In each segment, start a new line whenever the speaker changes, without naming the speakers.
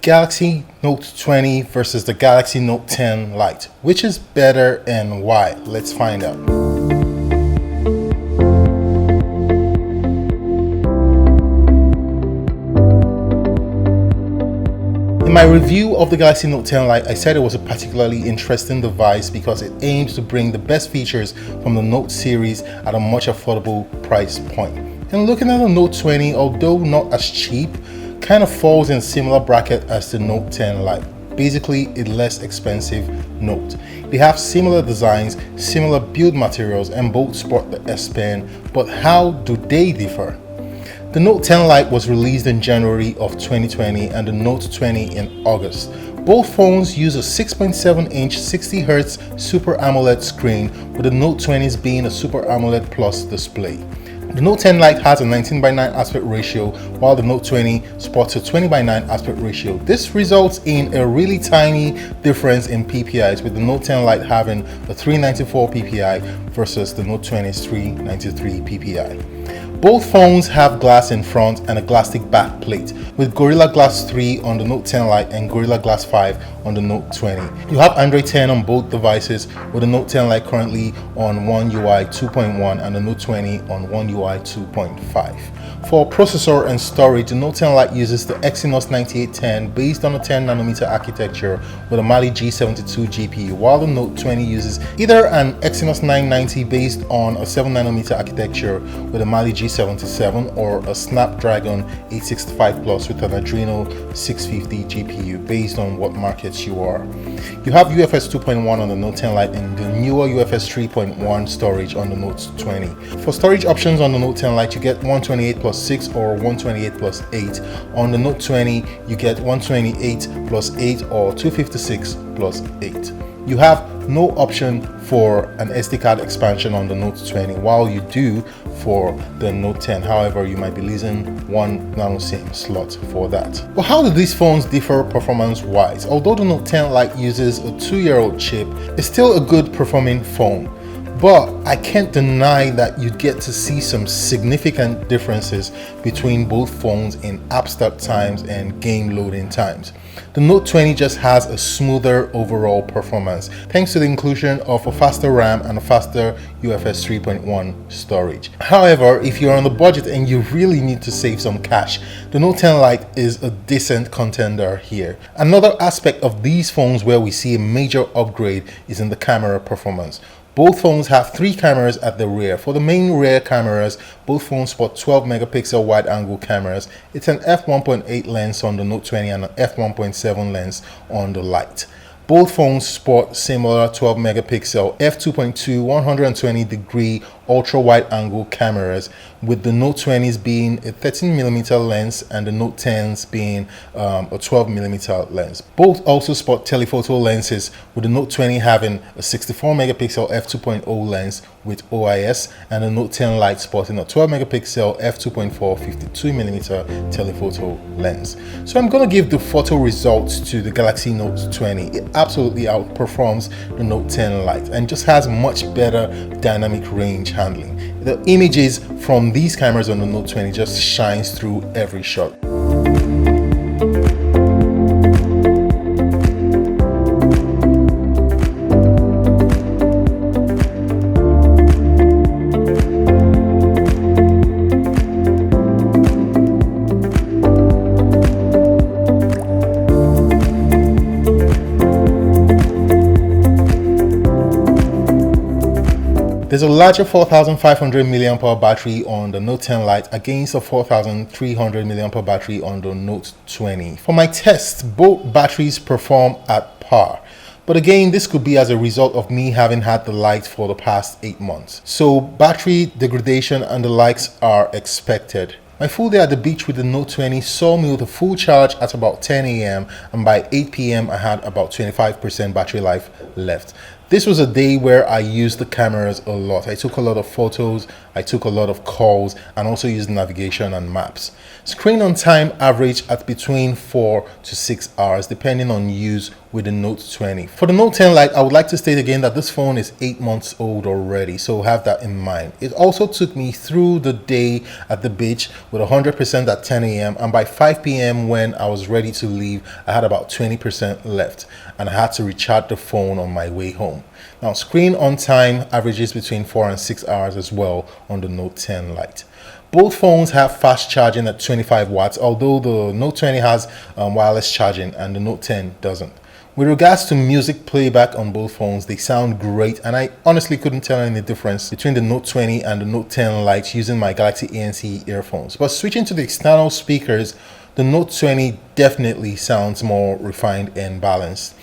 Galaxy Note 20 versus the Galaxy Note 10 Lite. Which is better and why? Let's find out. In my review of the Galaxy Note 10 Lite, I said it was a particularly interesting device because it aims to bring the best features from the Note series at a much affordable price point. And looking at the Note 20, although not as cheap, kind of falls in similar bracket as the Note 10 Lite. Basically a less expensive Note. They have similar designs, similar build materials, and both sport the S Pen, but how do they differ? The Note 10 Lite was released in January of 2020 and the Note 20 in August. Both phones use a 6.7-inch 60Hz Super AMOLED screen, with the Note 20s being a Super AMOLED Plus display. The Note 10 Lite has a 19:9 aspect ratio, while the Note 20 sports a 20:9 aspect ratio. This results in a really tiny difference in PPIs, with the Note 10 Lite having a 394 PPI versus the Note 20's 393 PPI. Both phones have glass in front and a Glastick back plate, with Gorilla Glass 3 on the Note 10 Lite and Gorilla Glass 5 on the Note 20. You have Android 10 on both devices, with the Note 10 Lite currently on One UI 2.1 and the Note 20 on One UI 2.5. For processor and storage, the Note 10 Lite uses the Exynos 9810 based on a 10nm architecture with a Mali G72 GPU, while the Note 20 uses either an Exynos 990 based on a 7nm architecture with a Mali G77 or a Snapdragon 865 Plus with an Adreno 650 GPU based on what markets you are. You have UFS 2.1 on the Note 10 Lite and the newer UFS 3.1 storage on the Note 20. For storage options on the Note 10 Lite, you get 128+6 or 128+8. On the Note 20, you get 128+8 or 256+8. You have no option for an SD card expansion on the Note 20, while you do for the Note 10. However, you might be losing one nano SIM slot for that. But how do these phones differ performance-wise? Although the Note 10 Lite uses a 2-year-old chip, it's still a good performing phone. But I can't deny that you get to see some significant differences between both phones in app start times and game loading times. The Note 20 just has a smoother overall performance thanks to the inclusion of a faster RAM and a faster UFS 3.1 storage. However, if you're on a budget and you really need to save some cash, the Note 10 Lite is a decent contender here. Another aspect of these phones where we see a major upgrade is in the camera performance. Both phones have 3 cameras at the rear. For the main rear cameras, both phones spot 12 megapixel wide angle cameras. It's an f1.8 lens on the Note 20 and an f1.7 lens on the Lite. Both phones sport similar 12 megapixel f2.2 120-degree ultra wide angle cameras, with the Note 20s being a 13mm lens and the Note 10s being a 12mm lens. Both also sport telephoto lenses, with the Note 20 having a 64 megapixel f2.0 lens with OIS and the Note 10 Lite sporting a 12 megapixel f2.4 52mm telephoto lens. So I'm going to give the photo results to the Galaxy Note 20. It absolutely outperforms the Note 10 Lite and just has much better dynamic range handling. The images from these cameras on the Note 20 just shines through every shot. There's a larger 4500 mAh battery on the Note 10 Lite against a 4300 mAh battery on the Note 20. For my tests, both batteries perform at par. But again, this could be as a result of me having had the Lite for the past 8 months. So battery degradation and the likes are expected. My full day at the beach with the Note 20 saw me with a full charge at about 10 a.m. and by 8 p.m. I had about 25% battery life left. This was a day where I used the cameras a lot. I took a lot of photos, I took a lot of calls, and also used navigation and maps. Screen on time average at between 4 to 6 hours depending on use with the Note 20. For the Note 10 Lite, I would like to state again that this phone is 8 months old already, so have that in mind. It also took me through the day at the beach with 100% at 10 a.m. and by 5 p.m. when I was ready to leave, I had about 20% left and I had to recharge the phone on my way home. Now, screen on time averages between 4 and 6 hours as well on the Note 10 Lite. Both phones have fast charging at 25 watts, although the Note 20 has wireless charging and the Note 10 doesn't. With regards to music playback on both phones, they sound great, and I honestly couldn't tell any difference between the Note 20 and the Note 10 Lite using my Galaxy ANC earphones. But switching to the external speakers, the Note 20 definitely sounds more refined and balanced.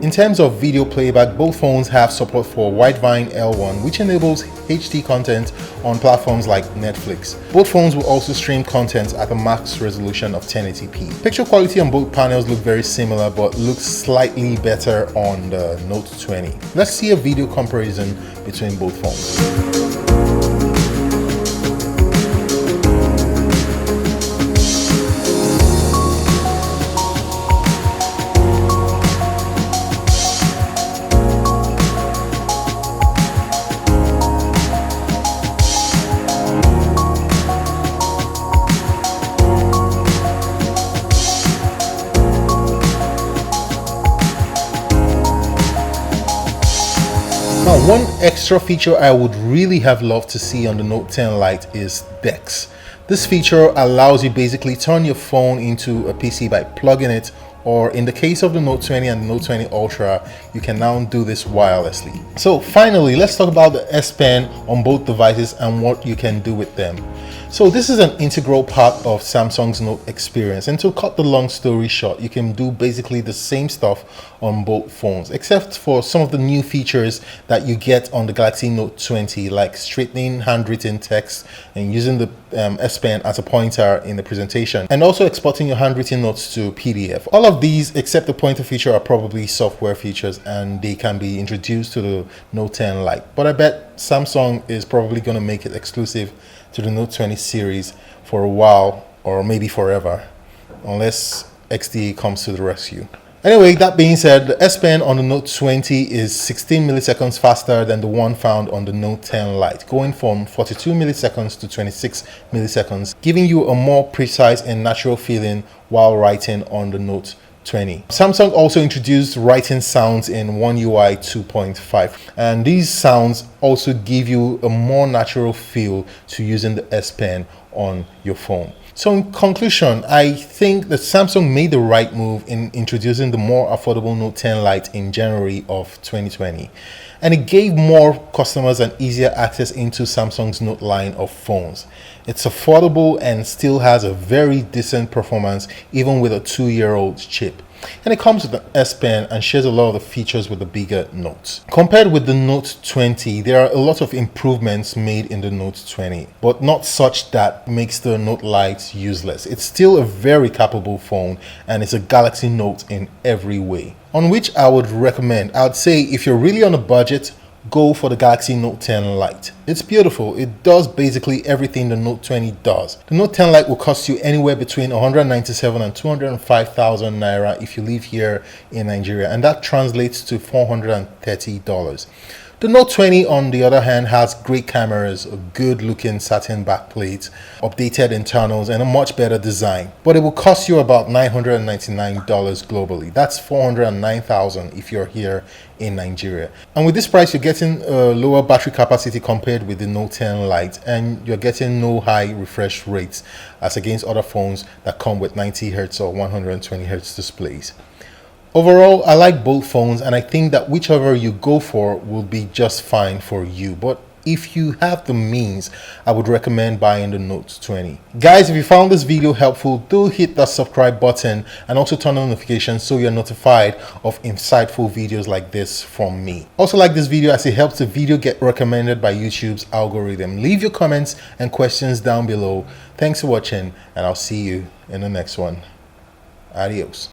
In terms of video playback, both phones have support for Widevine L1, which enables HD content on platforms like Netflix. Both phones will also stream content at a max resolution of 1080p. Picture quality on both panels look very similar, but looks slightly better on the Note 20. Let's see a video comparison between both phones. Now, one extra feature I would really have loved to see on the Note 10 Lite is DeX. This feature allows you basically turn your phone into a PC by plugging it, or in the case of the Note 20 and the Note 20 Ultra, you can now do this wirelessly. So finally, let's talk about the S Pen on both devices and what you can do with them. So this is an integral part of Samsung's Note experience, and to cut the long story short, you can do basically the same stuff on both phones, except for some of the new features that you get on the Galaxy Note 20, like straightening handwritten text and using the S Pen as a pointer in the presentation, and also exporting your handwritten notes to PDF. All of these, except the pointer feature, are probably software features and they can be introduced to the Note 10 Lite. But I bet Samsung is probably going to make it exclusive to the Note 20 series for a while, or maybe forever, unless XDA comes to the rescue. Anyway, that being said, the S Pen on the Note 20 is 16 milliseconds faster than the one found on the Note 10 Lite, going from 42 milliseconds to 26 milliseconds, giving you a more precise and natural feeling while writing on the Note 20. Samsung also introduced writing sounds in One UI 2.5, and these sounds also give you a more natural feel to using the S Pen on your phone. So in conclusion, I think that Samsung made the right move in introducing the more affordable Note 10 Lite in January of 2020. And it gave more customers an easier access into Samsung's Note line of phones. It's affordable and still has a very decent performance even with a 2-year-old chip. And it comes with an S Pen and shares a lot of the features with the bigger Notes. Compared with the Note 20, there are a lot of improvements made in the Note 20, but not such that makes the Note Lite useless. It's still a very capable phone and it's a Galaxy Note in every way. On which I would recommend, I would say if you're really on a budget, go for the Galaxy Note 10 Lite. It's beautiful. It does basically everything the Note 20 does. The Note 10 Lite will cost you anywhere between 197 and 205,000 naira if you live here in Nigeria, and that translates to $430. The Note 20, on the other hand, has great cameras, a good looking satin backplate, updated internals, and a much better design. But it will cost you about $999 globally. That's $409,000 if you're here in Nigeria. And with this price, you're getting a lower battery capacity compared with the Note 10 Lite, and you're getting no high refresh rates as against other phones that come with 90Hz or 120Hz displays. Overall, I like both phones and I think that whichever you go for will be just fine for you. But if you have the means, I would recommend buying the Note 20. Guys, if you found this video helpful, do hit that subscribe button and also turn on notifications so you're notified of insightful videos like this from me. Also like this video as it helps the video get recommended by YouTube's algorithm. Leave your comments and questions down below. Thanks for watching, and I'll see you in the next one. Adios.